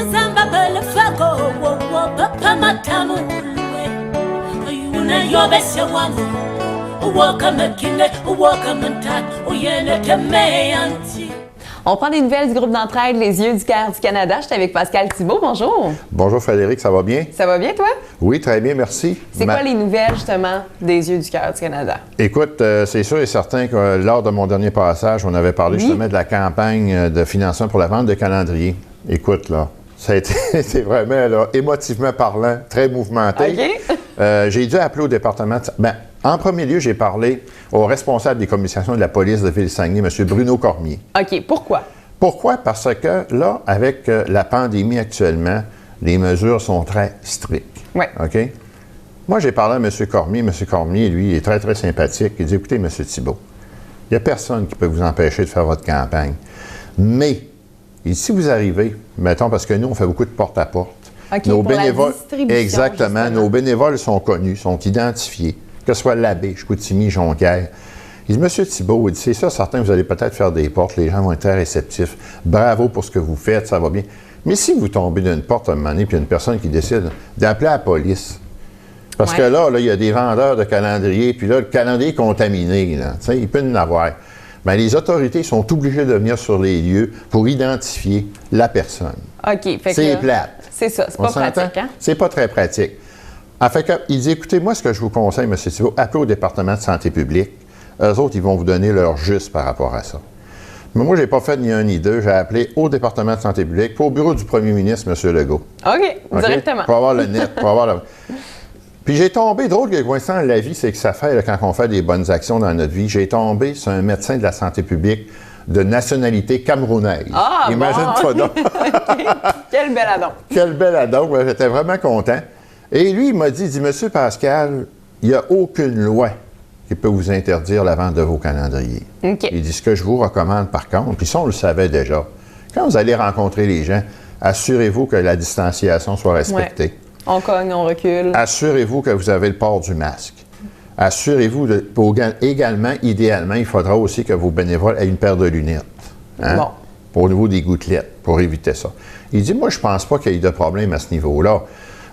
On prend des nouvelles du groupe d'entraide Les Yeux du Cœur du Canada. Je suis avec Pascal Thibault. Bonjour. Bonjour Frédéric, ça va bien? Ça va bien, toi? Oui, très bien, merci. C'est quoi les nouvelles, justement, des Yeux du Cœur du Canada? Écoute, c'est sûr et certain que lors de mon dernier passage, on avait parlé justement de la campagne de financement pour la vente de calendriers. Écoute, là, ça a été c'est vraiment, là, émotivement parlant, très mouvementé. OK. J'ai dû appeler au département en premier lieu, j'ai parlé au responsable des communications de la police de Ville-Saguenay, M. Bruno Cormier. OK. Pourquoi? Pourquoi? Parce que là, avec la pandémie actuellement, les mesures sont très strictes. Oui. OK? Moi, j'ai parlé à M. Cormier. M. Cormier, lui, est très, très sympathique. Il dit, écoutez, M. Thibault, il n'y a personne qui peut vous empêcher de faire votre campagne. Mais, si vous arrivez, mettons, parce que nous, on fait beaucoup de porte-à-porte. OK, nos pour bénévoles, la distribution, exactement. Justement. Nos bénévoles sont connus, sont identifiés, que ce soit l'abbé, Chicoutimi, Jonquière. Il dit, M. Thibault, il dit, c'est ça, certains, vous allez peut-être faire des portes, les gens vont être très réceptifs. Bravo pour ce que vous faites, ça va bien. Mais si vous tombez d'une porte à un moment donné, puis il y a une personne qui décide d'appeler la police, parce que là, il y a des vendeurs de calendriers, puis là, le calendrier est contaminé, là, il peut y en avoir. Bien, les autorités sont obligées de venir sur les lieux pour identifier la personne. OK. Fait que C'est plate. C'est ça, c'est pas pratique, hein? C'est pas très pratique. Fait que, il dit, écoutez, moi, ce que je vous conseille, M. Thibault, appelez au département de santé publique. Eux autres, ils vont vous donner leur juste par rapport à ça. Mais moi, je n'ai pas fait ni un ni deux. J'ai appelé au département de santé publique, puis au bureau du premier ministre, M. Legault. OK, directement. Pour avoir le net, pour avoir le... Puis j'ai tombé, drôle que coïncidence dans la vie, c'est que ça fait, là, quand on fait des bonnes actions dans notre vie, j'ai tombé sur un médecin de la santé publique de nationalité camerounaise. Ah, imagine-toi donc. OK. Quel bel addon. Quel bel addon. Ouais, j'étais vraiment content. Et lui, il m'a dit, Monsieur Pascal, il n'y a aucune loi qui peut vous interdire la vente de vos calendriers. OK. Il dit, ce que je vous recommande par contre, puis ça, on le savait déjà, quand vous allez rencontrer les gens, assurez-vous que la distanciation soit respectée. Ouais. On cogne, on recule. Assurez-vous que vous avez le port du masque. Assurez-vous, également, idéalement, il faudra aussi que vos bénévoles aient une paire de lunettes. Hein? Bon. Au niveau des gouttelettes, pour éviter ça. Il dit, moi, je ne pense pas qu'il y ait de problème à ce niveau-là.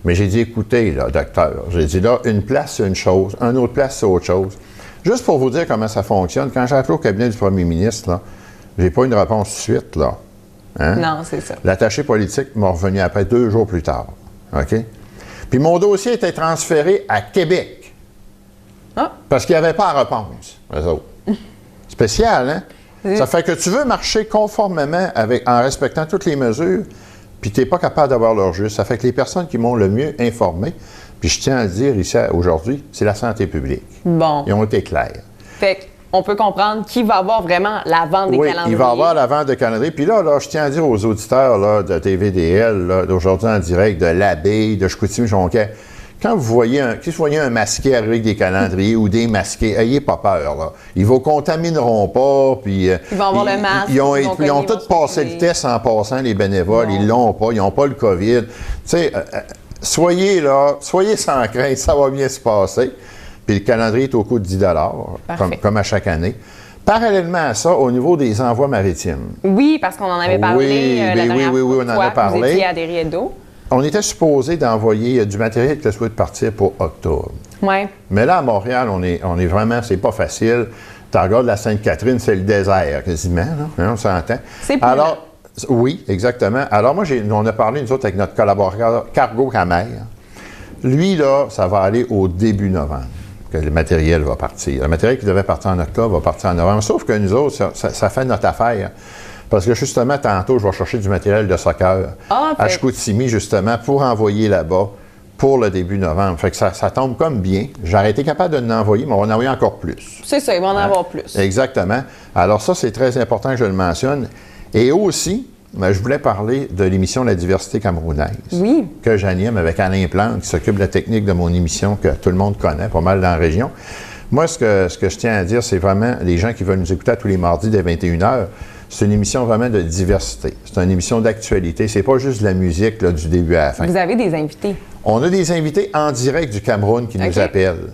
Mais j'ai dit, écoutez, là, docteur, j'ai dit, là, une place, c'est une chose, une autre place, c'est autre chose. Juste pour vous dire comment ça fonctionne, quand j'ai appelé au cabinet du premier ministre, là, j'ai pas une réponse tout de suite, là. Hein? Non, c'est ça. L'attaché politique m'a revenu après 2 jours plus tard. OK? Puis mon dossier était transféré à Québec. Ah. Parce qu'il n'y avait pas à réponse, eux autres. Spécial, hein? Ça fait que tu veux marcher conformément en respectant toutes les mesures, puis tu n'es pas capable d'avoir leur juste. Ça fait que les personnes qui m'ont le mieux informé, puis je tiens à le dire ici aujourd'hui, c'est la santé publique. Bon. Ils ont été clairs. Fait qu'on peut comprendre qui va avoir vraiment la vente des calendriers. Oui, il va avoir la vente de calendriers. Puis là, je tiens à dire aux auditeurs là, de TVDL, d'aujourd'hui en direct, de l'Abbé, de Chicoutimi-Jonquière, quand vous voyez un masqué arriver avec des calendriers ou des masqués, ayez pas peur, là. Ils ne vous contamineront pas, puis... Ils vont avoir le masque. Ils ont tous passé le test en passant, les bénévoles. Ils l'ont pas, ils n'ont pas le COVID. Tu sais, soyez sans crainte, ça va bien se passer. Puis le calendrier est au coût de 10 $, comme à chaque année. Parallèlement à ça, au niveau des envois maritimes. Oui, parce qu'on en avait parlé la dernière fois. Oui, on en a parlé. Vous étiez à des rideaux. On était supposé d'envoyer du matériel qui était supposé partir pour octobre. Oui. Mais là, à Montréal, on est vraiment, c'est pas facile. Tu regardes la Sainte-Catherine, c'est le désert, quasiment, là. Hein, on s'entend. C'est plus Alors, oui, exactement. Alors, moi, on a parlé, nous autres, avec notre collaborateur Cargo Camer. Lui, là, ça va aller au début novembre que le matériel va partir. Le matériel qui devait partir en octobre va partir en novembre. Sauf que nous autres, ça fait notre affaire. Parce que justement, tantôt, je vais chercher du matériel de soccer à Chicoutimi, justement, pour envoyer là-bas pour le début novembre. Fait que ça tombe comme bien. J'aurais été capable de l'envoyer, mais on va en envoyer encore plus. C'est ça, il va en avoir plus. Exactement. Alors ça, c'est très important que je le mentionne. Et aussi, je voulais parler de l'émission La diversité camerounaise. Oui. Que j'anime avec Alain Plante, qui s'occupe de la technique de mon émission, que tout le monde connaît, pas mal dans la région. Moi, ce que je tiens à dire, c'est vraiment les gens qui veulent nous écouter tous les mardis dès 21h, c'est une émission vraiment de diversité. C'est une émission d'actualité. C'est pas juste de la musique là, du début à la fin. Vous avez des invités? On a des invités en direct du Cameroun qui nous appellent.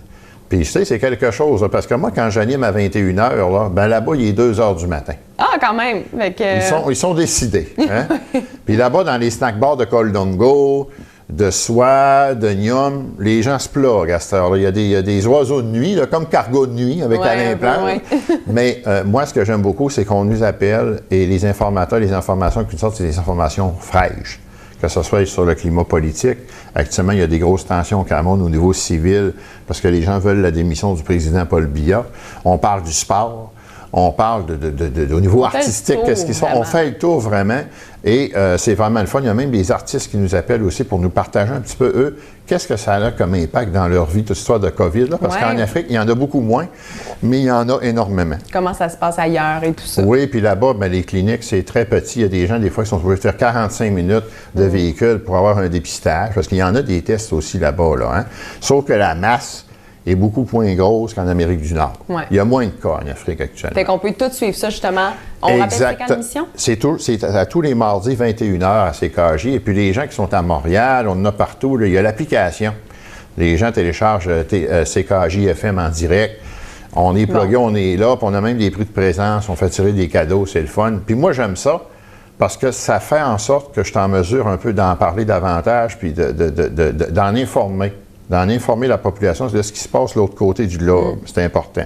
Puis, tu sais, c'est quelque chose, là, parce que moi, quand j'anime à 21 h, là, ben là-bas, il est 2 h du matin. Ah, quand même! Fait que... Ils sont décidés. Hein? Puis là-bas, dans les snack bars de Coldongo, de soie, de Nium, les gens se plugent à cette heure-là. Il y a des oiseaux de nuit, là, comme Cargo de nuit avec Alain Plante. Ouais. Mais moi, ce que j'aime beaucoup, c'est qu'on nous appelle et les informateurs, les informations qui nous sortent, c'est des informations fraîches. Que ce soit sur le climat politique. Actuellement, il y a des grosses tensions au Cameroun au niveau civil parce que les gens veulent la démission du président Paul Biya. On parle du sport. On parle au niveau artistique, qu'est-ce qu'ils sont. On fait le tour vraiment et c'est vraiment le fun. Il y a même des artistes qui nous appellent aussi pour nous partager un petit peu, eux, qu'est-ce que ça a comme impact dans leur vie, toute cette histoire de COVID, là, parce qu'en Afrique, il y en a beaucoup moins, mais il y en a énormément. Comment ça se passe ailleurs et tout ça. Oui, puis là-bas, ben, les cliniques, c'est très petit. Il y a des gens, des fois, qui sont obligés de faire 45 minutes de véhicule pour avoir un dépistage, parce qu'il y en a des tests aussi là-bas, là, hein? Sauf que la masse est beaucoup moins grosse qu'en Amérique du Nord. Ouais. Il y a moins de cas en Afrique actuellement. Fait qu'on peut tout suivre ça, justement. On rappelle c'est quand l'émission? C'est à tous les mardis, 21 h à CKJ. Et puis les gens qui sont à Montréal, on en a partout. Là, il y a l'application. Les gens téléchargent CKJ FM en direct. On est plugué, on est là, puis on a même des prix de présence. On fait tirer des cadeaux, c'est le fun. Puis moi, j'aime ça parce que ça fait en sorte que je suis en mesure un peu d'en parler davantage puis d'en informer. D'en informer la population de ce qui se passe de l'autre côté du globe. C'est important.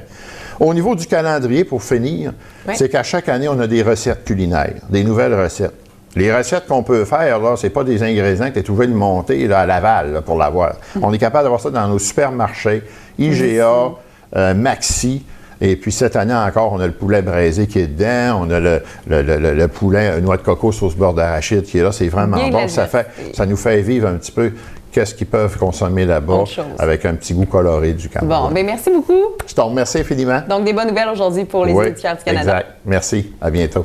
Au niveau du calendrier, pour finir, c'est qu'à chaque année, on a des recettes culinaires, des nouvelles recettes. Les recettes qu'on peut faire, là, c'est pas des ingrédients que tu es obligé de monter là, à Laval là, pour l'avoir. On est capable d'avoir ça dans nos supermarchés, IGA, Maxi. Et puis cette année encore, on a le poulet braisé qui est dedans, on a le poulet noix de coco sauce beurre d'arachide qui est là. C'est vraiment bon. Ça nous fait vivre un petit peu qu'est-ce qu'ils peuvent consommer là-bas avec un petit goût coloré du Cameroun. Bon, bien merci beaucoup. Je te remercie infiniment. Donc, des bonnes nouvelles aujourd'hui pour les éducateurs du Canada. Exact. Merci. À bientôt.